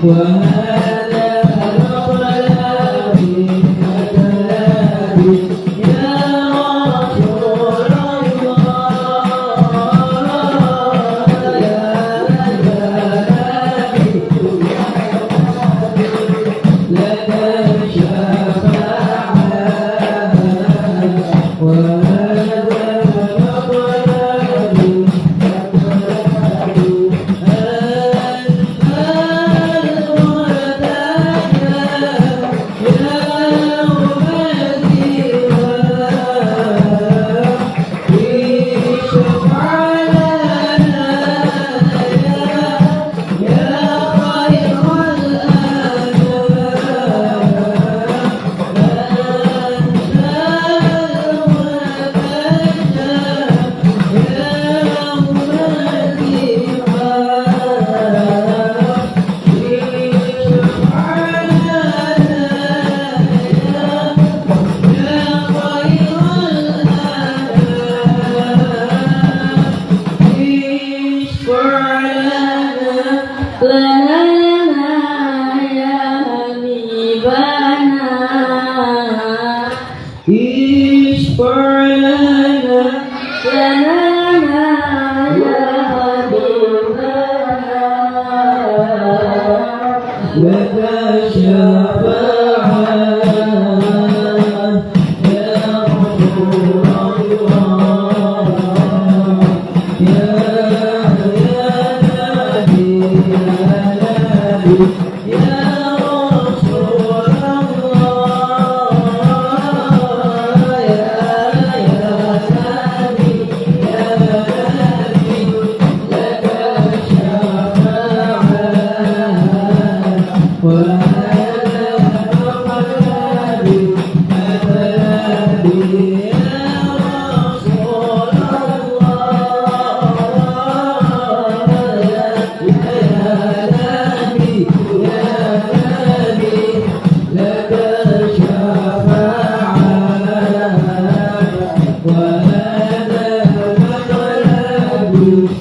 Wa Ya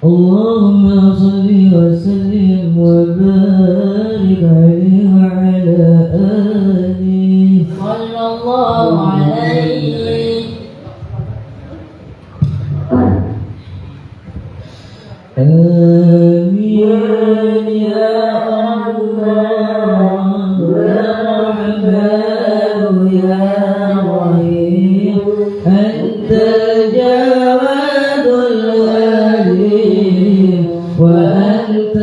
اللهم صل وسلم وبارك عليه وعلى آله صلى الله عليه. آمين يا الله يا رحمن يا رحيم أنت الجواد الأليم وأنت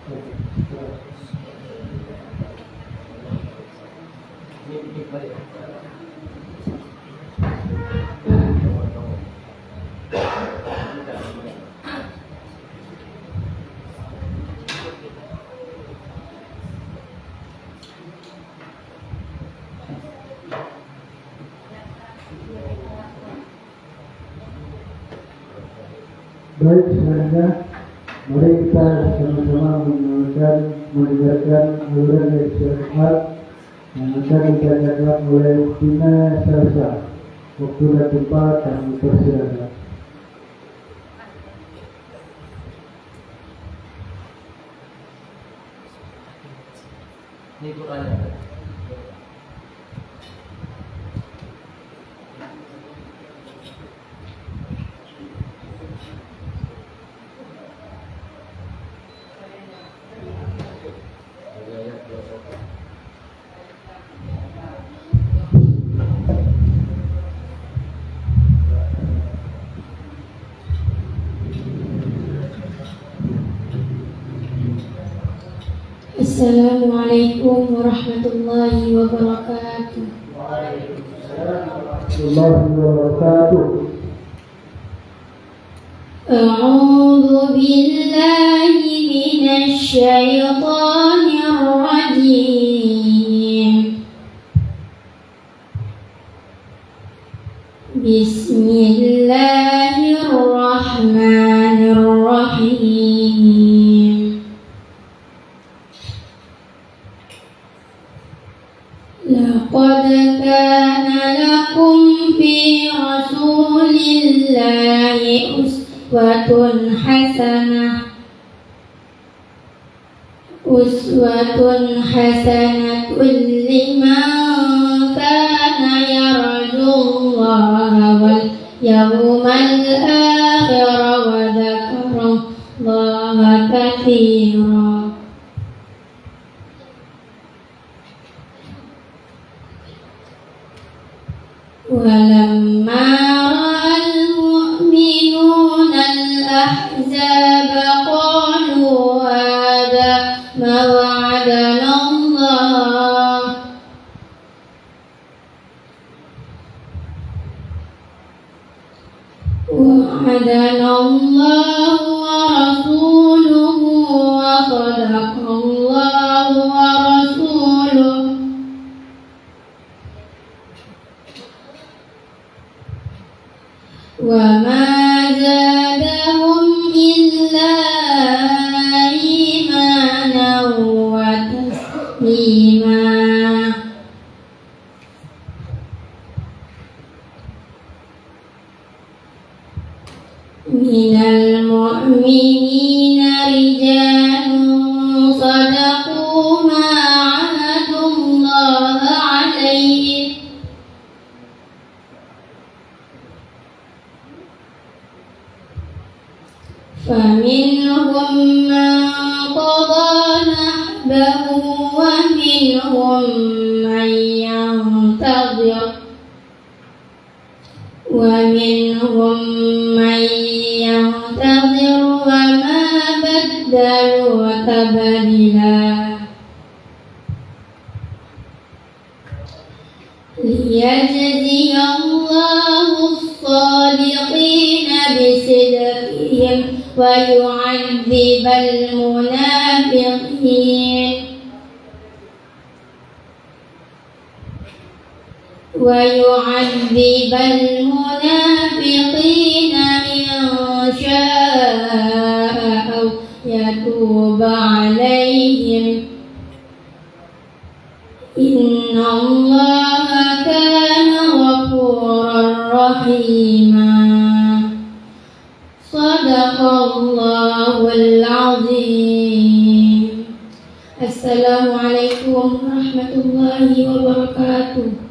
Baik, selanjutnya mari kita sama-sama mendengarkan aluran dari Al-Quran yang akan dibacakan oleh Tina Sarsa. Waktu dan tempat kami persilakan. Ini Qurannya. Assalamualaikum warahmatullahi wabarakatuh. Waalaikumsalam warahmatullahi wabarakatuh. A'udzu billahi minasy syaithanir rajim. Bismillahirrahmanirrahim. Laqad kana lakum fi rasulillahi uswatun hasanatun liman kana yarjullaha wal yawmal akhir wa dzakarallaha katsiran. ولما رأى المؤمنون الأحزاب قالوا هذا ما وعدنا الله ورسوله وصدق الله ورسوله وما زادهم إلا إيمانا وتسليما. من المؤمنين رجال صدقوا ما عاهدوا الله عليه فمنهم من قضى نحبه ومنهم من ينتظر وما بدلوا تبديلا. ليجزي الله الصادقين بصدقهم ويعذب المنافقين إن شاء أو يتوب عليهم إن الله كان غفورا رحيما. صدق الله العظيم. Assalamualaikum warahmatullahi wabarakatuh.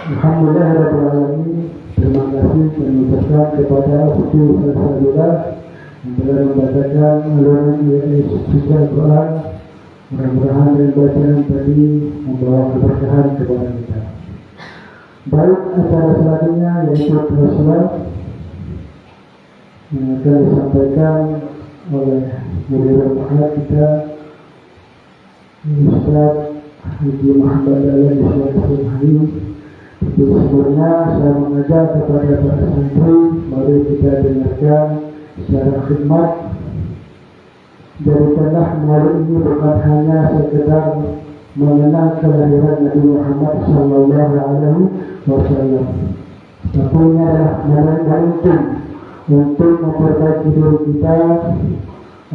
Alhamdulillahirrahmanirrahim. Terima kasih kami ucapkan kepada Ustaz Sadullah dengan membacakan alunan suci Al-Quran. Mudah-mudahan dengan bacaan tadi membawa keberkahan kepada kita. Baik, acara selanjutnya yaitu Rasulullah yang akan disampaikan oleh Mudir Muhammad kita, Ustaz Haji Muhammad Dahlan Bismillahirrahmanirrahim. Sebelumnya saya mengajak kepada para santri, mari kita dengarkan secara khidmat. Jadikanlah maulid ini bukan hanya sekedar mengenang kelahiran Nabi Muhammad Sallallahu Alaihi Wasallam, tapi ini adalah momentum untuk memperbaiki diri kita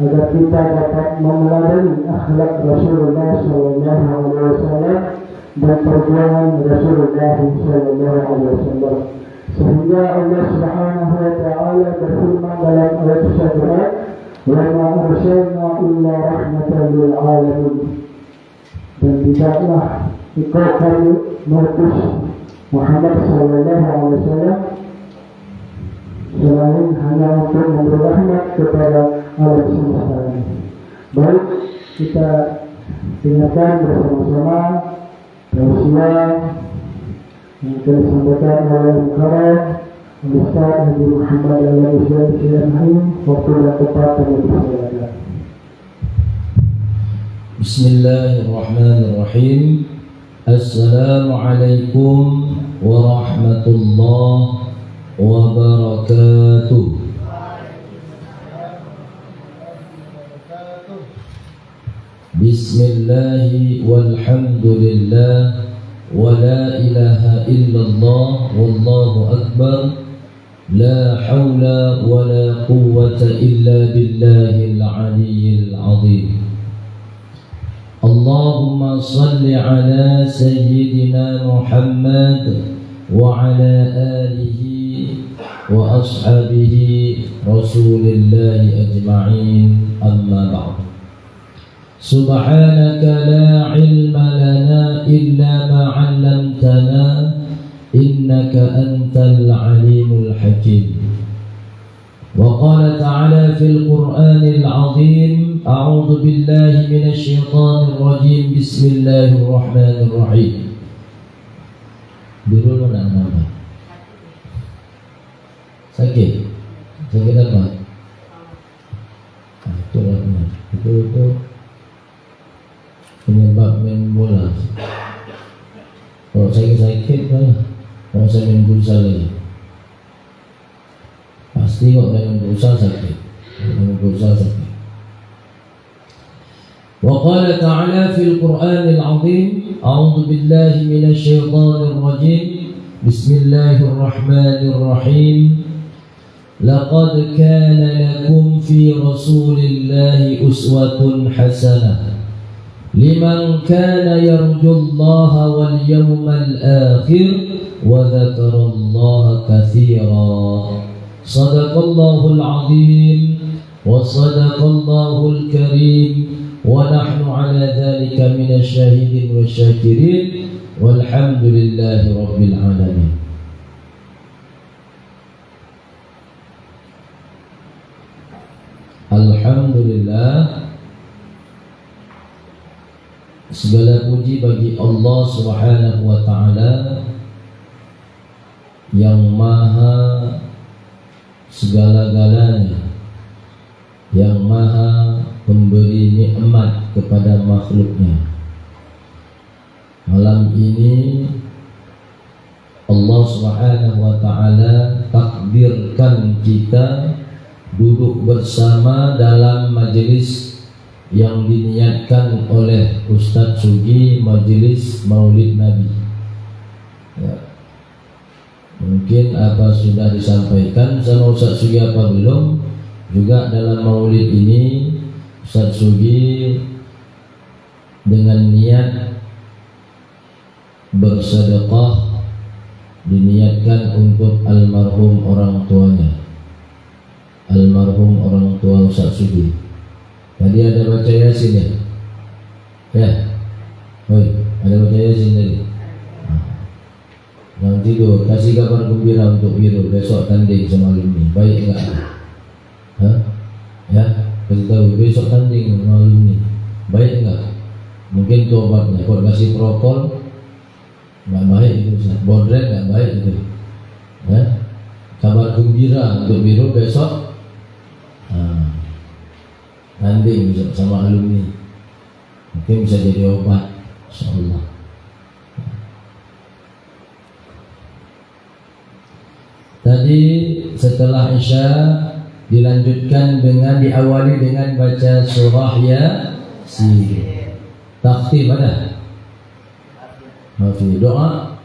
agar kita dapat meneladani akhlak Rasulullah Sallallahu Alaihi Wasallam dan perjuangan Rasulullah Sallallahu Alaihi Wasallam, sehingga Allah Subhanahu Wa Taala berfirman dalam ayat Al-Quran, "Wa ma arsalna illa rahmatan lil alamin." Dan tidaklah engkau kami mengutus Muhammad Sallallahu Alaihi Wasallam selain hanya untuk memberi rahmat kepada alam semesta ini. Baik, kita dengarkan bersama-sama tausiah yang telah disampaikan oleh Mukarram Ustaz Haji Muhammad Dahlan Bismillahirrahmanirrahim. Waktu dan tempat kami persilakan. Bismillahirrahmanirrahim. Assalamualaikum warahmatullahi wabarakatuh. Bismillahi walhamdulillah wa la ilaha illallah wallahu akbar. La hawla wa la quwwata illa billahil aliyyil azim. Allahumma salli ala sayyidina Muhammad wa ala alihi wa ashabihi rasulillahi ajma'in, amma ba'd. Subhanaka la ilma lana illa ma 'allamtana innaka antal alimul hakim. Wa qala ta'ala fil Qur'anil 'azim, a'udzu billahi minasy syaithanir rajim, bismillahirrahmanirrahim. Dulu nama sakit apa? Itulah benar. Itu penyebab main bola. Kalau saya sakit lah, kalau saya main futsal lagi, pasti kok main futsal sakit. Main futsal sakit. وقال تعالى في القرآن العظيم أعوذ بالله من الشيطان الرجيم بسم الله الرحمن الرحيم لقد كان لكم في رسول الله أسوة حسنة لمن كان يرجو الله واليوم الآخر وذكر الله كثيرا صدق الله العظيم وصدق الله الكريم ونحن على ذلك من الشاهدين والشاكرين والحمد لله رب العالمين. Alhamdulillah, segala puji bagi Allah Subhanahu wa taala yang maha segala-galanya, yang maha pemberi nikmat kepada makhluknya. Malam ini Allah Subhanahu wa taala takdirkan kita duduk bersama dalam majelis yang diniatkan oleh Ustadz Sugi, majelis Maulid Nabi. Ya. Mungkin apa sudah disampaikan sama Ustadz Sugi apa belum, juga dalam Maulid ini Ustadz Sugi dengan niat bersedekah diniatkan untuk almarhum orang tuanya, almarhum orang tua Ustadz Sugi. Tadi ada baca Yasin ya? Ya? Oi, ada baca Yasin tadi? Yang tidur, kasih kabar gembira untuk Wiro besok tanding sama ini. Baik enggak? Hah? Ya, kasih tahu besok tanding malam ini. Baik enggak? Mungkin itu obatnya. Kalau kasih prokol enggak baik itu, bodrek enggak baik itu. Ya. Kabar gembira untuk biru besok. Tanding besok sama alumni. Mungkin bisa jadi obat, insyaallah. Tadi setelah Isya dilanjutkan dengan diawali dengan baca surah Yasin. Takhtim ada? Masih doa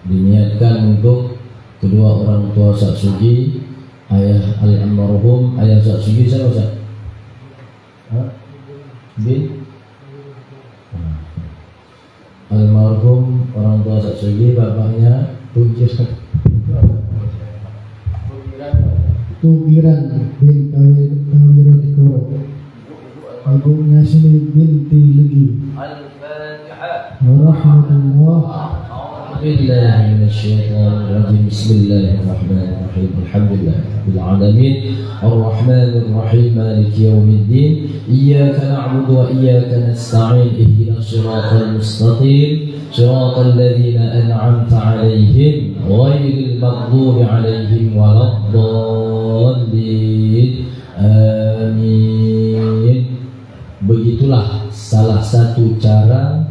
diniatkan untuk kedua orang tua Saksugi, ayah almarhum ayah Saksugi siapa Ustaz? Bin almarhum orang tua Saksugi, bapaknya Tugiran bin Tawirodikoro, ibunya Sini binti Lugi. Al-Fatihah. Warahmatullah. Billahi minasyaitonir rajim. Bismillahirrahmanirrahim. Alhamdulillah rabbil alamin. Arrahmanir rahim. Maliki yaumiddin. Iyyaka na'budu wa iyyaka nasta'in. Ihdinas siratal mustaqim. Siratal ladzina an'amta 'alaihim ghairil maghdubi 'alaihim waladdallin. Amin. Begitulah salah satu cara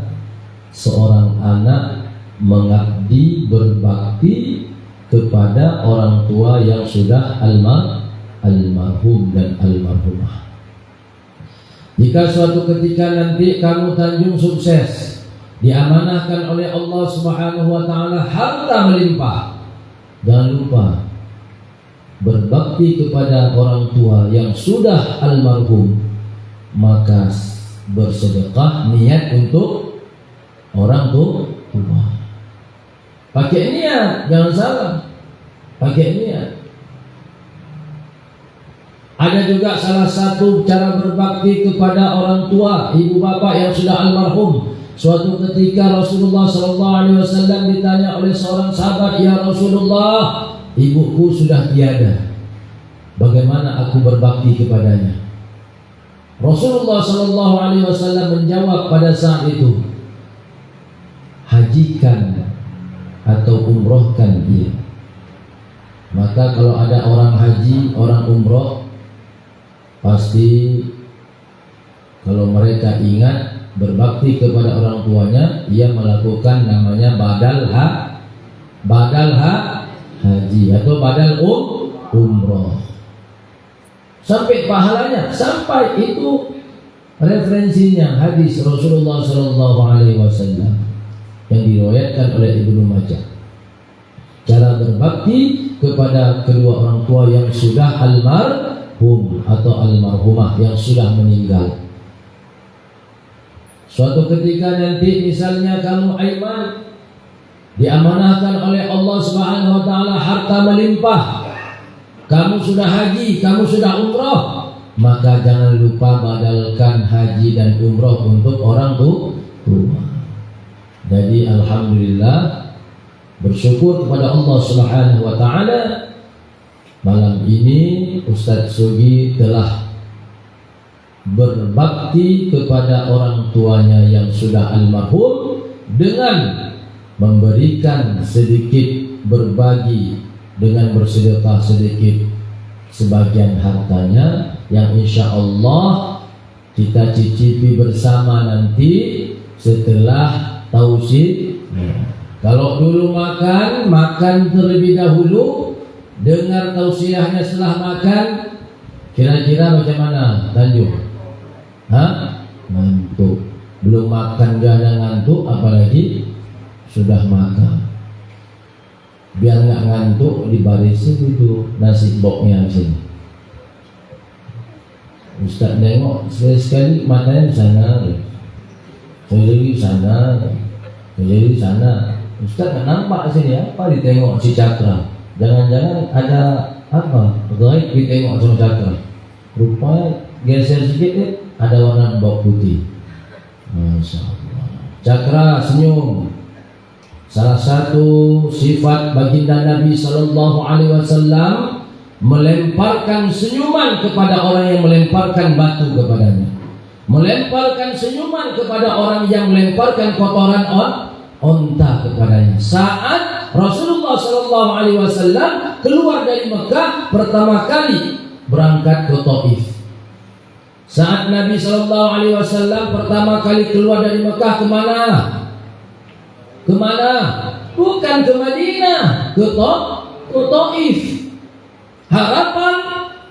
seorang anak mengabdi, berbakti kepada orang tua yang sudah almarhum dan almarhumah. Jika suatu ketika nanti kamu Tanjung sukses, diamanahkan oleh Allah Subhanahu wa taala harta melimpah, jangan lupa berbakti kepada orang tua yang sudah almarhum, maka bersedekah niat untuk orang tua. Pakai niat, jangan salah. Pakai niat. Ada juga salah satu cara berbakti kepada orang tua, ibu bapak yang sudah almarhum. Suatu ketika Rasulullah SAW ditanya oleh seorang sahabat, "Ya Rasulullah, ibuku sudah tiada. Bagaimana aku berbakti kepadanya?" Rasulullah SAW menjawab pada saat itu, "Hajikan atau umrohkan dia." Maka kalau ada orang haji, orang umroh, pasti kalau mereka ingat berbakti kepada orang tuanya, ia melakukan namanya badal haji atau badal umroh. Sampai pahalanya, sampai itu referensinya hadis Rasulullah SAW yang diriwayatkan oleh Ibnu Majah. Cara berbakti kepada kedua orang tua yang sudah almarhum atau almarhumah, yang sudah meninggal. Suatu ketika nanti misalnya kamu Aiman diamanahkan oleh Allah Subhanahu wa taala harta melimpah, kamu sudah haji, kamu sudah umroh, maka jangan lupa badalkan haji dan umroh untuk orang tua. Jadi alhamdulillah, bersyukur kepada Allah Subhanahu wa taala, malam ini Ustadz Sugi telah berbakti kepada orang tuanya yang sudah almarhum dengan memberikan sedikit, berbagi dengan bersedekah sedikit sebagian hartanya yang insya Allah kita cicipi bersama nanti setelah tausiah. Kalau dulu makan terlebih dahulu, dengar tausiahnya setelah makan, kira-kira macam mana Tanjung? Ngantuk. Belum makan gak ada ngantuk, apalagi sudah makan. Biar nggak ngantuk, dibarisin itu nasi boknya sini. Ustaz nengok sekali matanya di sana, sekali di sana, sekali di sana. Ustaz nggak nampak sini, apa ditengok si Cakra? Jangan-jangan ada apa? Gaib ditengok sama Cakra. Rupanya geser sedikit, ada warna bawang putih. Masya Allah. Cakra senyum. Salah satu sifat baginda Nabi Sallallahu Alaihi Wasallam melemparkan senyuman kepada orang yang melemparkan batu kepadanya, melemparkan senyuman kepada orang yang melemparkan kotoran onta kepadanya. Saat Rasulullah SAW keluar dari Mekah pertama kali berangkat ke Taif. Saat Nabi SAW pertama kali keluar dari Mekah kemana? Kemana? Bukan ke Madinah, ke Taif. Harapan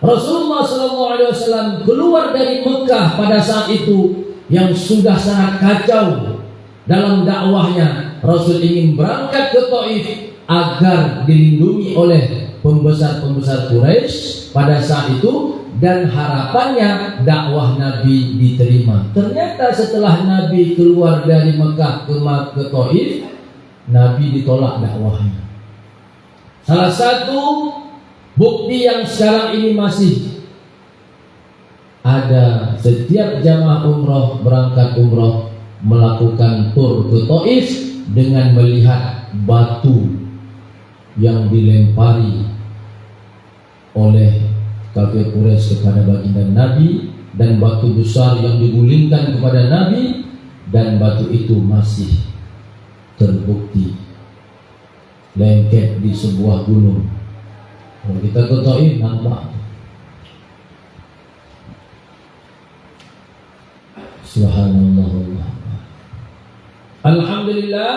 Rasulullah SAW keluar dari Mekah pada saat itu yang sudah sangat kacau dalam dakwahnya. Rasul ingin berangkat ke Taif agar dilindungi oleh pembesar-pembesar Quraisy pada saat itu, dan harapannya dakwah Nabi diterima. Ternyata setelah Nabi keluar dari Mekah ke Taif, Nabi ditolak dakwahnya. Salah satu bukti yang sekarang ini masih ada, setiap jamaah umroh berangkat umroh melakukan tur ke Taif dengan melihat batu yang dilempari oleh kafir Quraisy kepada baginda Nabi, dan batu besar yang digulingkan kepada Nabi, dan batu itu masih terbukti lengket di sebuah gunung. Kalau kita ke Taif nampak. Subhanallah. Alhamdulillah,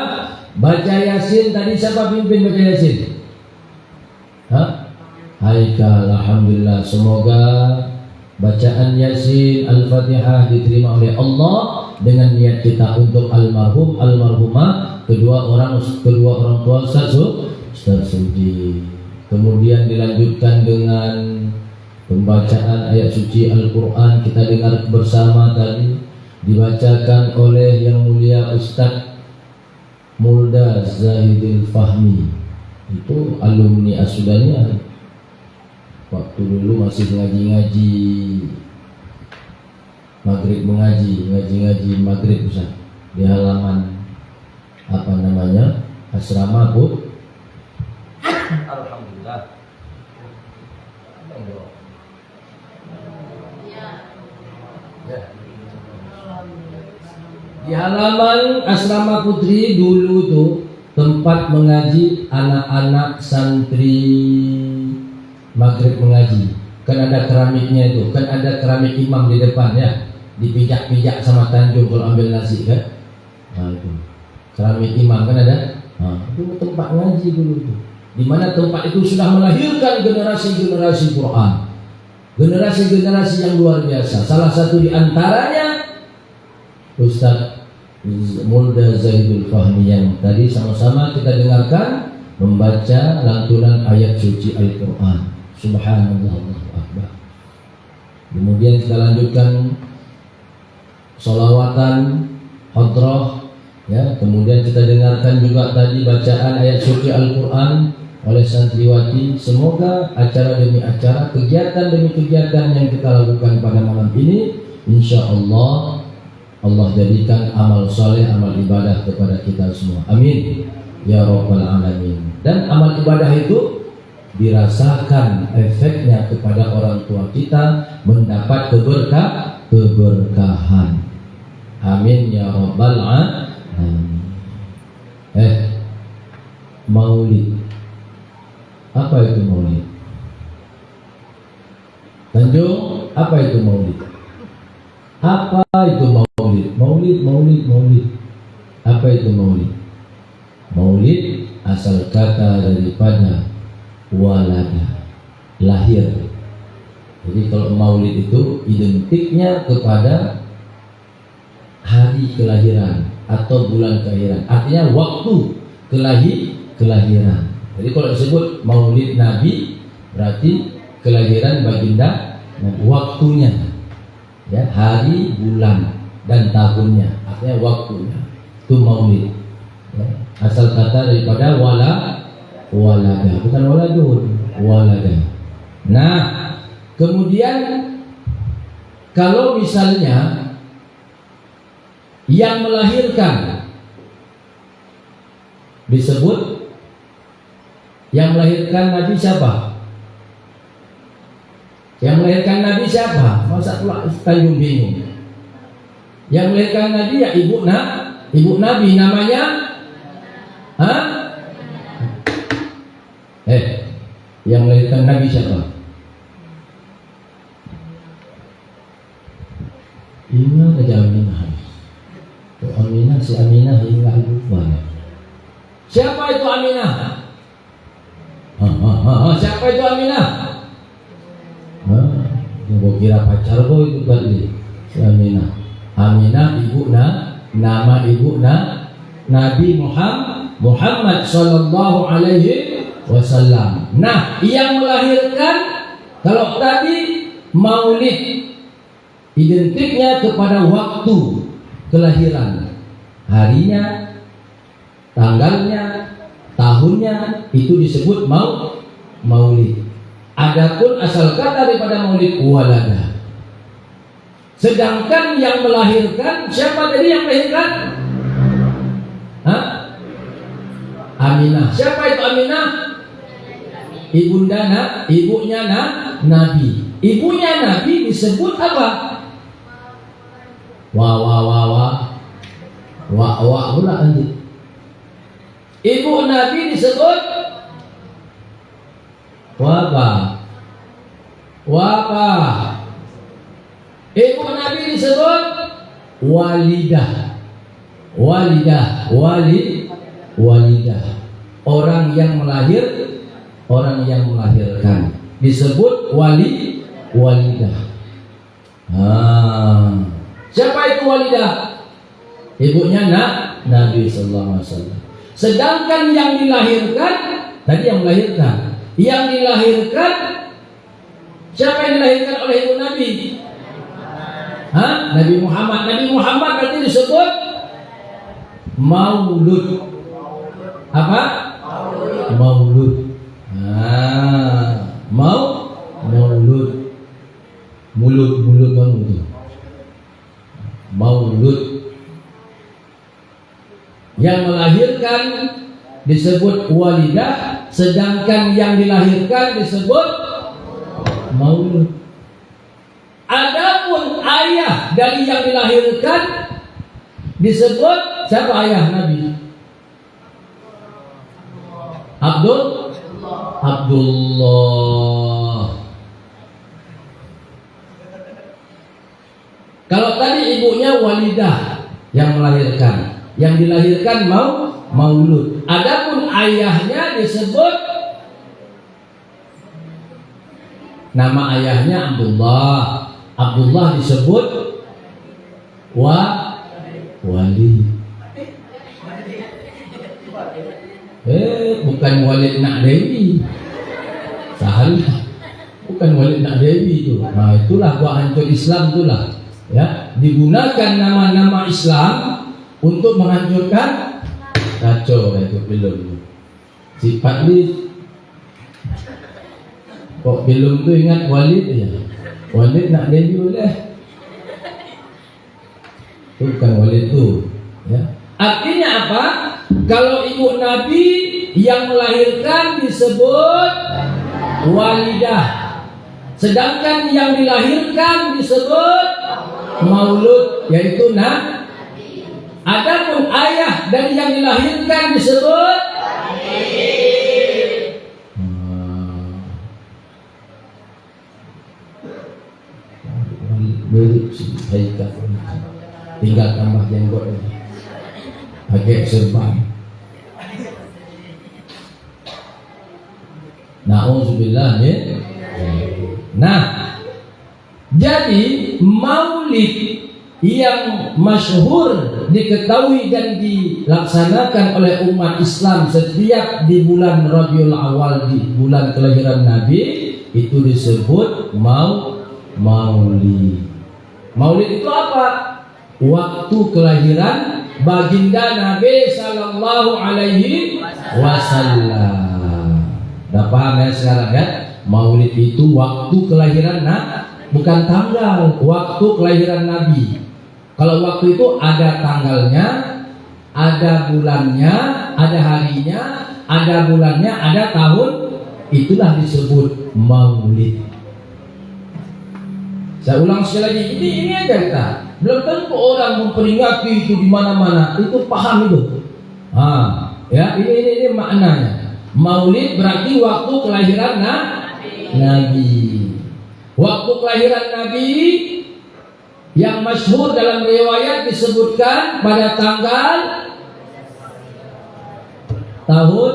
baca Yasin tadi siapa pimpin baca Yasin? Haikal, alhamdulillah. Semoga bacaan Yasin Al-Fatihah diterima oleh Allah dengan niat kita untuk almarhum, almarhumah, kedua orang tua Ustaz Sudi. Kemudian dilanjutkan dengan pembacaan ayat suci Al-Quran. Kita dengar bersama tadi dibacakan oleh yang mulia Ustaz Mulda Zahidil Fahmi. Itu alumni As-Sudaniyah. Waktu dulu masih ngaji maghrib, ngaji maghrib Ustaz, di halaman apa namanya, asrama Bu. Alhamdulillah. Di halaman asrama putri dulu tuh tempat mengaji anak-anak santri maghrib mengaji. Kan ada keramiknya itu, kan ada keramik imam di depan ya, dipijak-pijak sama Tanjung kalau ambil nasi kan. Nah itu keramik imam kan ada. Nah, itu tempat ngaji dulu tuh. Di mana tempat itu sudah melahirkan generasi-generasi Quran, generasi-generasi yang luar biasa. Salah satu di antaranya Ustaz Mulda Zahidul Fahmi yang tadi sama-sama kita dengarkan membaca lantunan ayat suci Al-Quran. Subhanallah, Allahu Akbar. Kemudian kita lanjutkan sholawatan hadrah ya. Kemudian kita dengarkan juga tadi bacaan ayat suci Al-Quran oleh santriwati. Semoga acara demi acara, kegiatan demi kegiatan yang kita lakukan pada malam ini, insya Allah Allah jadikan amal soleh, amal ibadah kepada kita semua. Amin ya rabbal alamin. Dan amal ibadah itu dirasakan efeknya kepada orang tua kita, mendapat keberkahan. Amin ya rabbal alamin. Maulid. Apa itu maulid? Tanjung, apa itu maulid? Apa itu maulid? Maulid. Apa itu maulid? Maulid asal kata daripada walada, lahir. Jadi kalau maulid itu identiknya kepada hari kelahiran atau bulan kelahiran, artinya waktu kelahiran. Jadi kalau disebut maulid Nabi berarti kelahiran baginda Nabi, waktunya ya, hari, bulan dan tahunnya, artinya waktunya. Itu maulid ya. Asal kata daripada walada, bukan waladun, walada. Nah, kemudian kalau misalnya yang melahirkan disebut, yang melahirkan Nabi siapa? Yang melahirkan Nabi siapa? Masa pula Tanjung bingung. Yang melahirkan Nabi ya ibu Nabi namanya yang melahirkan Nabi siapa? Ingat aja Aminah. Aminah, si Aminah hingga lupa. Siapa itu Aminah? Siapa itu Aminah? Gua kira pacar gua itu kali si Aminah. Aminah ibu nama ibu Nabi Muhammad sallallahu alaihi wasallam. Nah, yang melahirkan kalau tadi maulid identiknya kepada waktu kelahiran, harinya, tanggalnya, tahunnya itu disebut maulid. Adapun asal kata daripada maulid walada. Sedangkan yang melahirkan siapa tadi yang melahirkan? Aminah. Siapa itu Aminah? Ibunya Nabi. Ibunya Nabi disebut apa? Wah pula nanti. Ibu Nabi disebut Wabah. Ibu Nabi disebut walidah. Orang yang melahirkan disebut walidah. Siapa itu walidah? Ibunya Nabi sallallahu alaihi wasallam. Sedangkan yang dilahirkan tadi yang melahirkan. Yang dilahirkan siapa yang dilahirkan oleh ibu Nabi? Nabi Muhammad. Nabi Muhammad berarti disebut maulud. Apa? Maulud. Maulud. Mulut kamu itu. Maulud. Yang melahirkan disebut walidah, sedangkan yang dilahirkan disebut maulud. Adapun ayah dari yang dilahirkan disebut siapa ayah Nabi? Abdullah. Kalau tadi ibunya walidah yang melahirkan, yang dilahirkan maulud. Adapun ayahnya disebut nama ayahnya Abdullah. Abdullah disebut wali. Bukan Walid Nak Dewi. Salah. Bukan Walid Nak Dewi itu. Nah, itulah gua hancur Islam itulah. Ya, digunakan nama-nama Islam untuk menghancurkan kacau itu belum. Sifat ini kok belum tu ingat Walid ya. Walid Nak Dewi boleh. Bukan Walid tu. Ya. Artinya apa? Kalau ibu Nabi yang melahirkan disebut walidah, sedangkan yang dilahirkan disebut maulud, yaitu adapun ayah dari yang dilahirkan disebut tinggal tambah jenggot pakai serban. Na'udzubillah ya. Nah, jadi maulid yang masyhur diketahui dan dilaksanakan oleh umat Islam setiap di bulan Rabiul Awal, di bulan kelahiran Nabi, itu disebut maulid. Maulid itu apa? Waktu kelahiran baginda Nabi sallallahu alaihi wasallam. Udah paham ya sekarang ya? Maulid itu waktu kelahiran bukan tanggal, waktu kelahiran Nabi. Kalau waktu itu ada tanggalnya, ada bulannya, ada harinya, ada bulannya, ada tahun, itulah disebut maulid. Saya ulang sekali lagi, ini aja kita. Belum tentu orang memperingati itu di mana-mana, itu paham itu. Ya, ini maknanya. Maulid berarti waktu kelahiran Nabi. Waktu kelahiran Nabi yang masyhur dalam riwayat disebutkan pada tanggal tahun,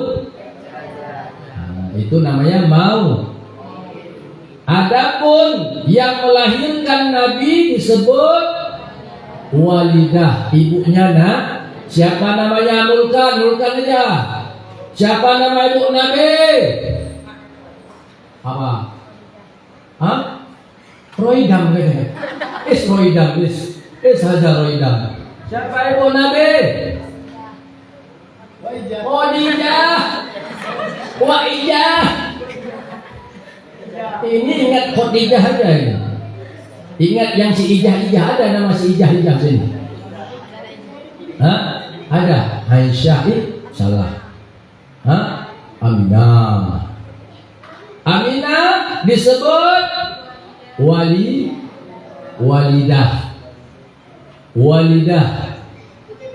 itu namanya mau. Adapun yang melahirkan Nabi disebut walidah, ibunya siapa namanya? Mulkan aja. Siapa nama ibu Nabi? Apa? Roidam kayaknya. Roidam, saja Roidam. Siapa ibu Nabi? Waijah. Ini ingat Khadijah aja ini. Ingat yang si Ijah ada nama si Ijah sini. Ada Aisyah salah. Aminah disebut walidah.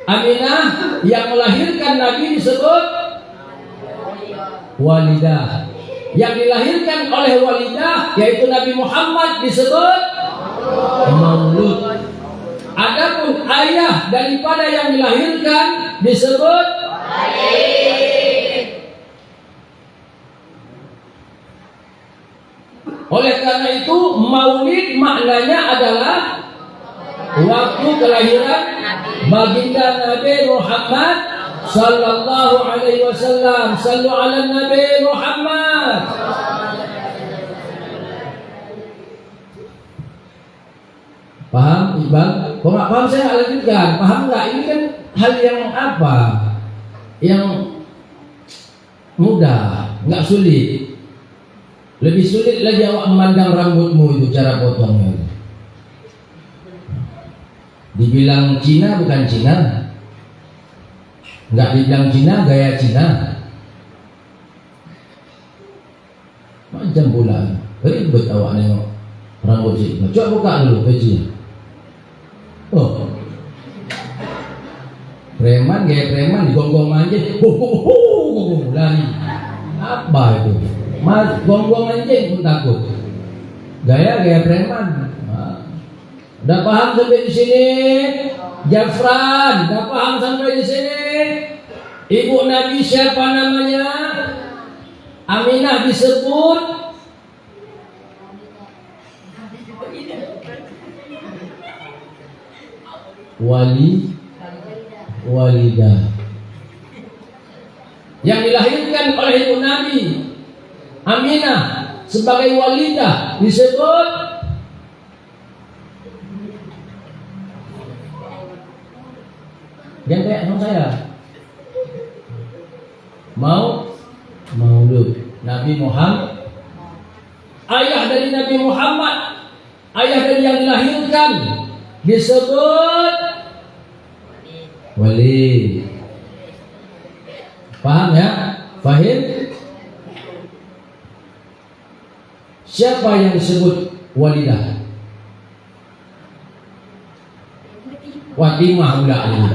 Aminah yang melahirkan Nabi disebut walidah. Yang dilahirkan oleh walidah yaitu Nabi Muhammad disebut maulud. Adapun ayah daripada yang dilahirkan disebut walid. Oleh karena itu maulid maknanya adalah waktu kelahiran baginda Nabi Muhammad sallallahu alaihi wasallam. Sallu ala Nabi Muhammad. Paham Iqbal? Kalau nggak paham saya nggak lanjutkan. Paham nggak? Ini kan hal yang apa? Yang mudah, nggak sulit. Lebih sulit lagi awak memandang rambutmu itu, cara potongnya. Dibilang Cina bukan Cina, nggak dibilang Cina gaya Cina. Macam pula ribet awak nengok rambut Cina. Coba buka dulu kecil. Preman gaya preman digonggong anjing, lari. Apa itu? Mas gonggong anjing pun takut. Gaya preman. Udah paham sampai di sini? Jafran, udah paham sampai di sini? Ibu Nabi siapa namanya? Aminah disebut walidah. Yang dilahirkan oleh ibu Nabi Aminah sebagai walidah disebut yang kayak sama saya maulud Nabi Muhammad. Ayah dari Nabi Muhammad, ayah dari yang dilahirkan disebut wali. Paham ya? Fahim? Siapa yang disebut walidah? Watimah pula ini.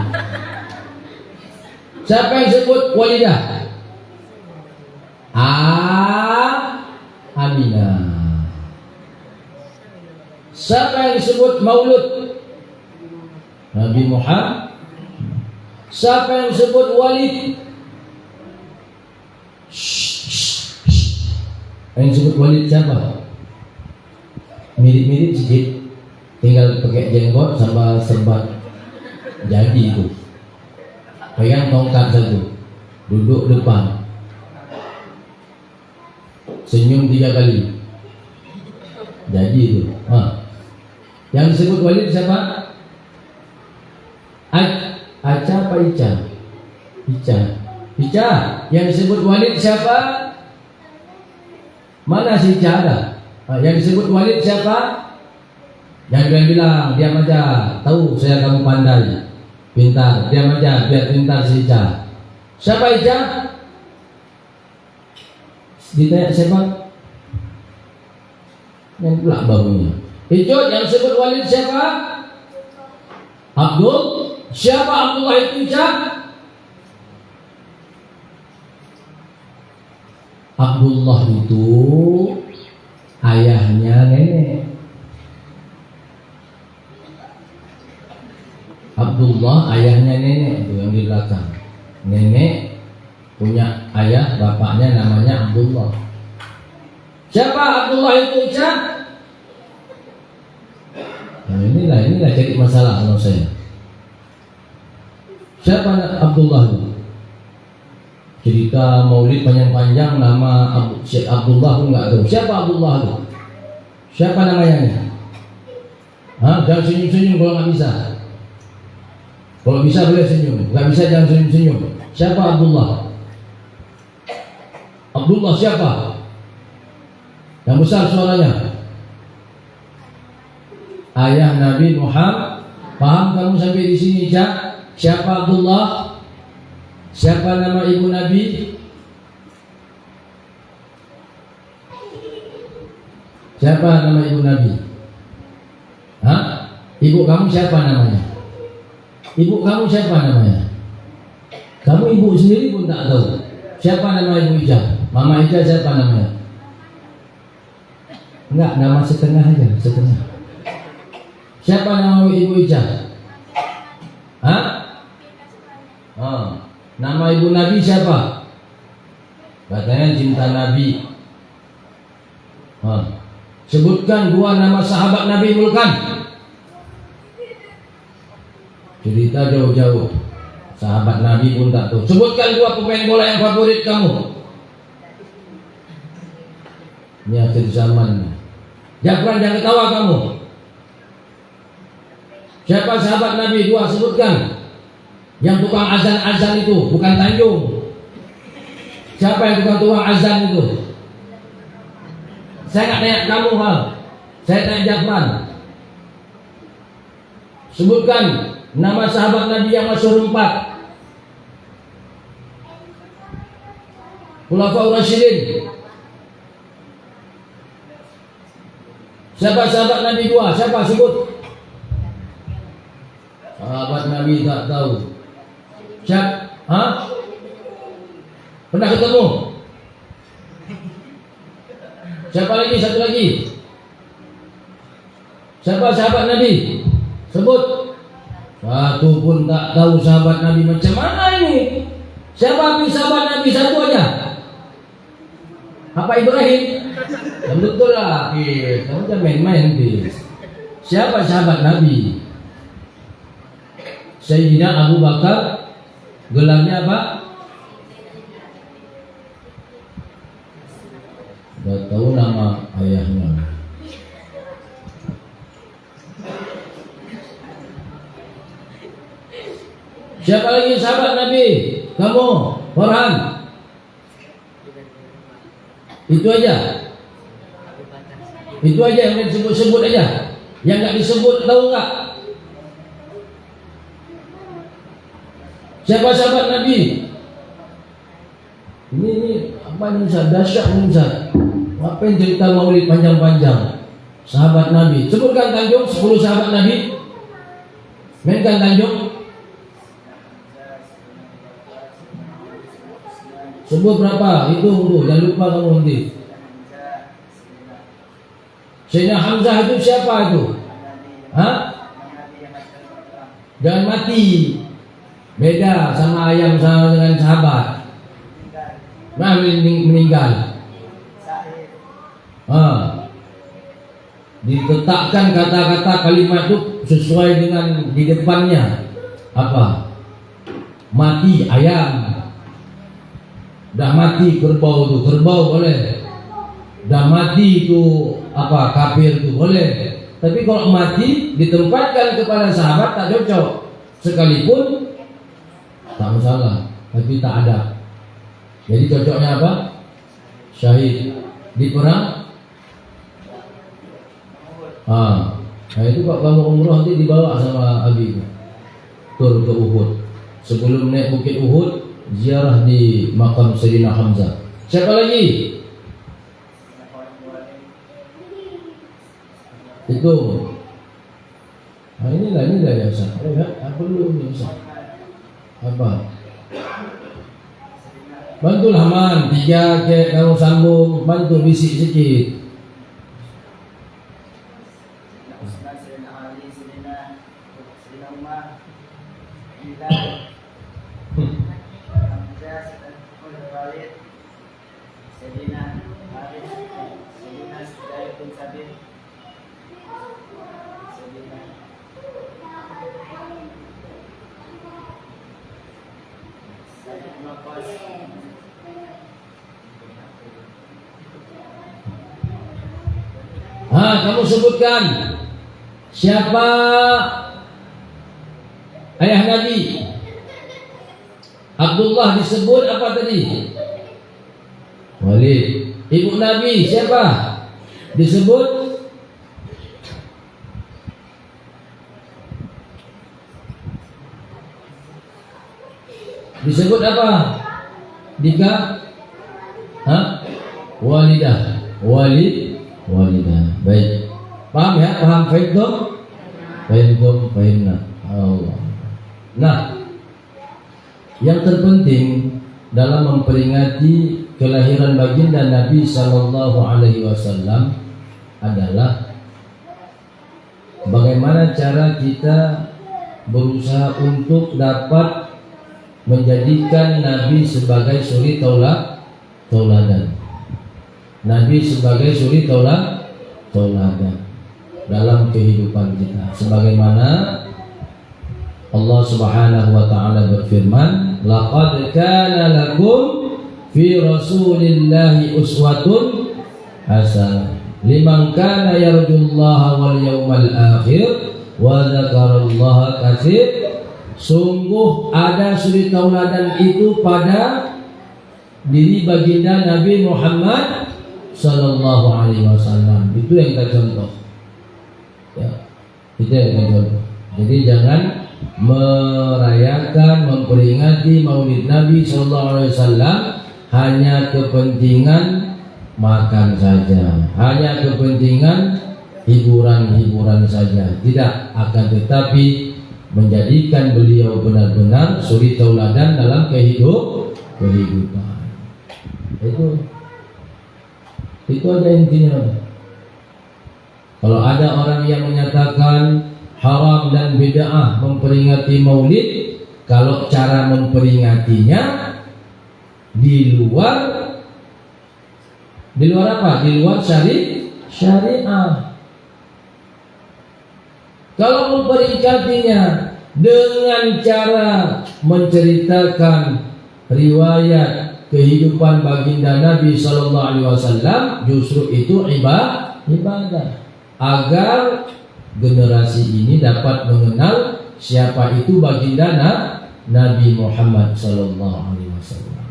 Siapa yang disebut walidah? Aminah. Siapa yang disebut maulud? Nabi Muhammad. Siapa yang disebut walid? Yang disebut walid siapa? Mirip-mirip sedikit, tinggal pakai jenggot sama serbat. Jadi itu pegang tongkat satu, duduk depan, senyum 3 kali. Jadi itu. Yang disebut walid siapa? Aca apa Ica? Ica. Yang disebut walid siapa? Mana si Ica ada? Yang disebut walid siapa? Jangan bilang diam aja. Tahu saya kamu pandai, pintar. Diam aja biar pintar si Ica. Siapa Ica? Ditanya siapa? Yang pula babunya. Itu yang sebut Walid siapa? Abdul. Siapa Abdullah itu, Cak? Abdullah itu ayahnya nenek. Abdullah ayahnya nenek, itu yang di belakang. Nenek punya ayah, bapaknya namanya Abdullah. Siapa Abdullah itu, Cak? Nah, inilah jadi masalah kalau saya. Siapa Abdullah itu? Cerita maulid panjang-panjang, nama Syekh Abdullah pun nggak tahu. Siapa Abdullah itu? Siapa namanya? Jangan senyum-senyum kalau nggak bisa. Kalau bisa boleh senyum, nggak bisa jangan senyum-senyum. Siapa Abdullah? Abdullah siapa? Yang besar suaranya. Ayah Nabi Muhammad. Paham kamu sampai di sini, Cak? Siapa Abdullah? Siapa nama ibu Nabi? Siapa nama ibu Nabi? Ibu kamu siapa namanya? Ibu kamu siapa namanya? Kamu ibu sendiri pun tak tahu. Siapa nama ibu Ija? Mama Ija siapa namanya? Enggak, nama setengah aja, setengah. Siapa nama ibu Ija? Nama ibu Nabi siapa? Katanya cinta Nabi. Sebutkan 2 nama sahabat Nabi Mulkan. Cerita jauh-jauh. Sahabat Nabi pun tak tahu. Sebutkan 2 pemain bola yang favorit kamu. Ini akhir zaman. Jangan ketawa kamu. Siapa sahabat Nabi? 2 sebutkan. Yang tukang azan-azan itu, bukan Tanjung. Siapa yang tukang azan itu? Saya nggak tanya kamu, Hal. Saya tanya Jafran. Sebutkan nama sahabat Nabi yang masyhur 4. Khulafaur Rasyidin. Siapa sahabat Nabi 2? Siapa sebut? Sahabat Nabi tak tahu. Siapa? Pernah ketemu? Siapa lagi? Satu lagi. Siapa sahabat Nabi? Sebut. Satu pun tak tahu sahabat Nabi. Macam mana ini? Siapa sahabat Nabi? Satu aja. Apa Ibrahim? Ya, betul lah. Kamu jangan main-main nanti. Siapa sahabat Nabi? Sayyidina Abu Bakar. Gelarnya apa? Gak tahu nama ayahnya. Siapa lagi sahabat Nabi? Kamu, Farhan. Itu aja. Itu aja yang disebut-sebut aja. Yang nggak disebut tahu nggak? Siapa sahabat Nabi? Ini apa nih Ustaz? Dahsyat nih Ustaz. Apa yang cerita maulid panjang-panjang? Sahabat Nabi. Sebutkan Tanjung 10 sahabat Nabi. Mainkan Tanjung. Sebut berapa? Hitung tuh, jangan lupa kamu nanti. Sayyidina Hamzah itu siapa itu? Jangan mati. Beda sama ayam sama dengan sahabat. Nah, meninggal. Diletakkan kata-kata kalimat itu sesuai dengan di depannya. Apa? Mati ayam. Dah mati kerbau itu, kerbau boleh. Dah mati itu apa? Kafir itu boleh. Tapi kalau mati ditempatkan kepada sahabat tak cocok. Sekalipun tak masalah, tapi tak ada. Jadi cocoknya apa? Syahid di perang. Nah itu kalau kamu umroh nanti dibawa sama Abi tur ke Uhud. Sebelum naik bukit Uhud, ziarah di makam Sayyidina Hamzah. Siapa lagi? Itu. Nah, inilah ya Ustaz. Apa dulu ini Ustaz? Apa? Bantulah man, 3 kamu sambung, bantu bisik sikit. Kamu sebutkan siapa ayah Nabi. Abdullah disebut apa tadi? Walid. Ibu Nabi siapa? Disebut apa? Dika? Walidah. Walidah. Baik. Paham ya? Paham fahimna. Allah. Nah, yang terpenting dalam memperingati kelahiran baginda Nabi Sallallahu Alaihi Wasallam adalah bagaimana cara kita berusaha untuk dapat menjadikan Nabi sebagai suri tauladan. Nabi sebagai suri tauladan dalam kehidupan kita, sebagaimana Allah Subhanahu wa taala berfirman, laqad kana lakum fi rasulillahi uswatun hasanah liman kana yarjullaha wal yawmal akhir wa dzakarallaha katsir. Sungguh ada suri tauladan itu pada diri baginda Nabi Muhammad Sallallahu Alaihi Wasallam. Itu yang kita contoh. Ya, itu yang kita contoh. Jadi jangan merayakan, memperingati Maulid Nabi Sallallahu Alaihi Wasallam hanya kepentingan makan saja, hanya kepentingan hiburan saja. Tidak, akan tetapi menjadikan beliau benar-benar suri tauladan dalam kehidupan. Itu ada intinya. Kalau ada orang yang menyatakan haram dan bid'ah memperingati Maulid, kalau cara memperingatinya di luar apa? Di luar syariah. Kalau memperingatinya dengan cara menceritakan riwayat kehidupan baginda Nabi Sallallahu Alaihi Wasallam, justru itu ibadah, agar generasi ini dapat mengenal siapa itu baginda Nabi Muhammad Sallallahu Alaihi Wasallam.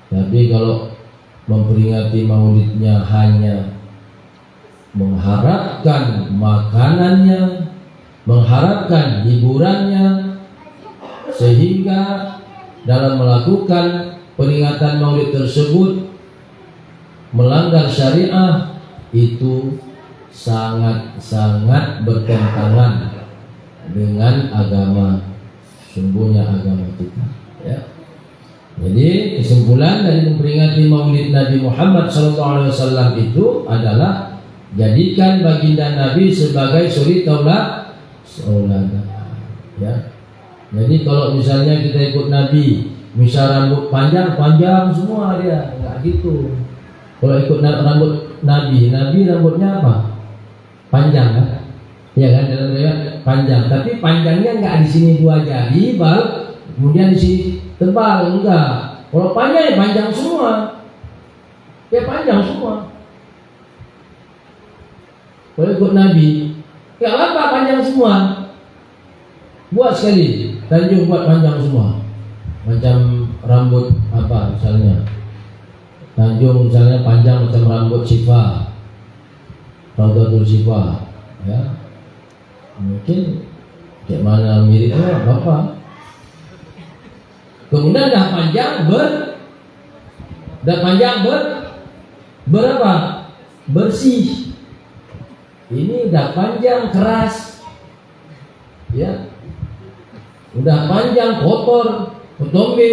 Tapi kalau memperingati maulidnya hanya mengharapkan makanannya, mengharapkan hiburannya, sehingga dalam melakukan peringatan maulid tersebut melanggar syariah, itu sangat-sangat bertentangan dengan agama, sungguhnya agama kita, ya. Jadi kesimpulan dari memperingati Maulid Nabi Muhammad SAW itu adalah jadikan baginda Nabi sebagai suri tauladan, ya. Jadi kalau misalnya kita ikut Nabi, misal rambut panjang semua dia, enggak gitu. Kalau ikut rambut Nabi rambutnya apa? Panjang kan? Ya kan, dalam riwayat panjang. Tapi panjangnya enggak di sini 2 jari, kemudian di sini tebal, enggak. Kalau panjang ya panjang semua. Ya panjang semua. Kalau ikut Nabi, enggak apa panjang semua. Buat sekali, Tanjung buat panjang semua. Macam rambut apa misalnya, Tanjung misalnya panjang macam rambut Syifa, Raudatul Syifa, ya. Mungkin kayak mana miripnya Bapak. Kemudian dah panjang berapa? Bersih. Ini udah panjang keras, ya, udah panjang kotor, kotombe,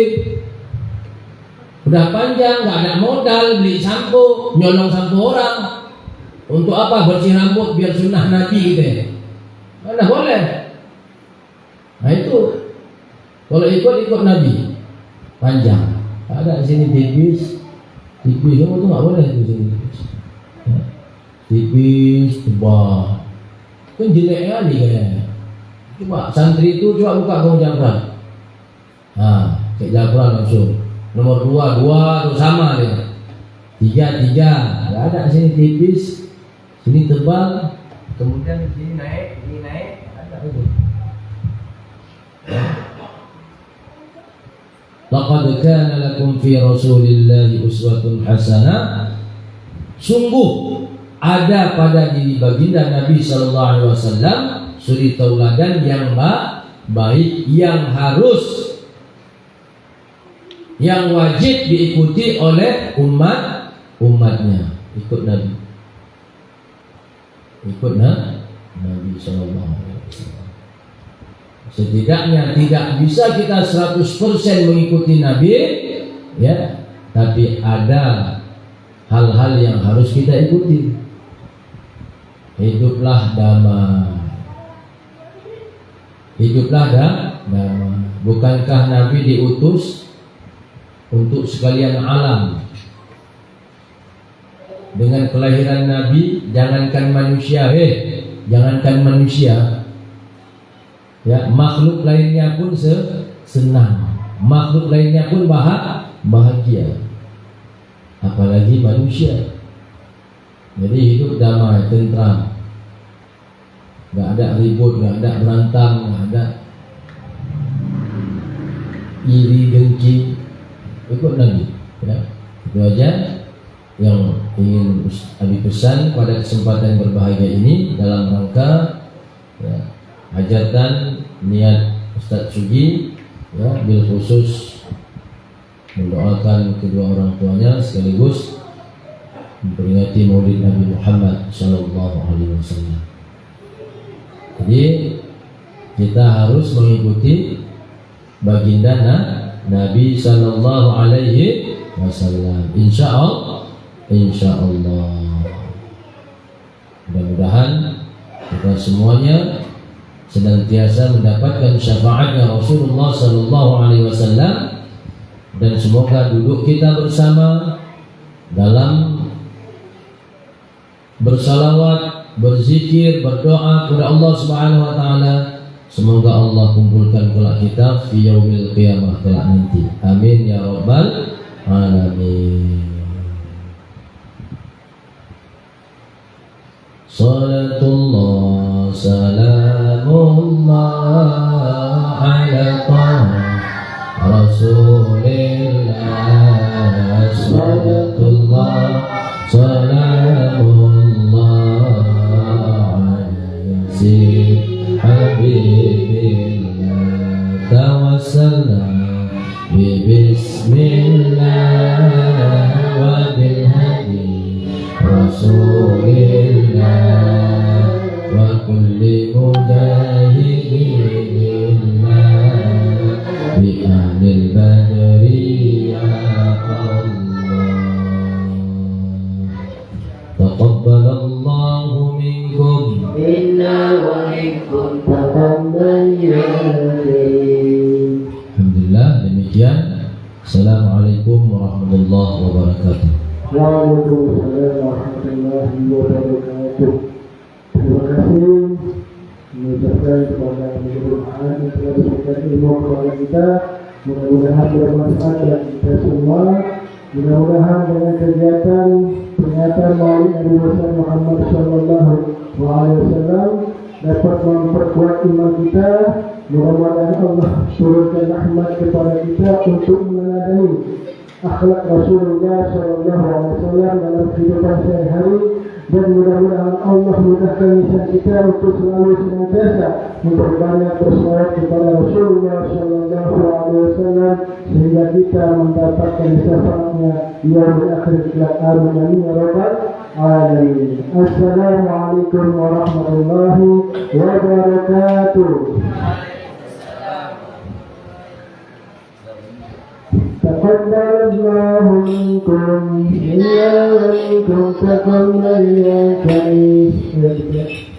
udah panjang nggak ada modal beli sampo, nyolong sampo orang. Untuk apa? Bersih rambut biar sunnah Nabi gitu ya. Mana boleh? Nah itu kalau ikut Nabi panjang. Ada di sini tipis, kamu tuh nggak boleh di sini. Ya. Tipis, tebal, kan jelek kali kayaknya. Coba santri itu coba buka kamu Jakpro. Nah, kayak Jakpro langsung. Nomor 2 tuh sama dia. 3, nggak ada sini tipis, sini tebal, kemudian sini naik, ada itu. Laqad kana lakum fi Rasulillahi uswatun hasanah. Sungguh ada pada diri baginda Nabi sallallahu alaihi wasallam suri tauladan yang baik, yang harus, yang wajib diikuti oleh umatnya. Ikut Nabi. Ikut Nabi sallallahu alaihi wasallam. Setidaknya tidak bisa kita 100% mengikuti Nabi, ya, tapi ada hal-hal yang harus kita ikuti. Hiduplah damai. Damai. Bukankah Nabi diutus untuk sekalian alam? Dengan kelahiran Nabi, jangankan manusia, ya, makhluk lainnya pun senang, makhluk lainnya pun bahagia, apalagi manusia. Jadi hidup damai, tentram, nggak ada ribut, nggak ada berantem, nggak ada iri dengki. Ikut Nabi, ya. Itu aja yang ingin Abi pesan pada kesempatan berbahagia ini dalam rangka, ya, hajatan niat Ustaz Sugi, ya, bil khusus mendoakan kedua orang tuanya sekaligus memperingati Maulid Nabi Muhammad sallallahu alaihi wasallam. Jadi kita harus mengikuti baginda Nabi sallallahu alaihi wasallam. Insyaallah. Mudah-mudahan kita semuanya senantiasa mendapatkan syafaatnya Rasulullah sallallahu alaihi wasallam, dan semoga duduk kita bersama dalam bersalawat, berzikir, berdoa kepada Allah Subhanahu wa taala. Semoga Allah kumpulkan kelak kita fi yaumil qiyamah kelak nanti. Amin ya rabbal alamin. Salatullah salamullah ala Rasulillah. Salatullah salamullah ala Yasin Habibillah. Tawassalna bismillah wa bil hadi Rasulillah wa kulli mujahidillah bi ahlil badri ya Allah. Taqabbalallahu minkum Inna wa minkum taqabbal ya Karim. Alhamdulillah, demikian. Assalamualaikum warahmatullahi wabarakatuh. Waalaikumsalam warahmatullahi wabarakatuh. Terima kasih mengucapkan kepada Al-Quran yang telah diberikan ilmu kepada kita. Mudah-mudahan bermanfaat bagi kita semua. Mudah-mudahan dengan kegiatan peringatan Maulid Nabi Muhammad sallallahu alaihi wasallam dapat memperkuat iman kita. Mudah-mudahan Allah turunkan rahmat kepada kita untuk meneladani akhlak Rasulullah sallallahu alaihi wasallam dalam kehidupan sehari-hari, dan mudah-mudahan Allah mudahkan lisan kita untuk selalu senantiasa memperbanyak bersolawat kepada Rasulullah sallallahu alaihi wasallam sehingga kita mendapatkan syafaatnya di akhir kelak. Amin ya rabbal العالمين. السلام عليكم ورحمة الله وبركاته. تقبل الله منكم إنا ومنكم تقبل يا كريم.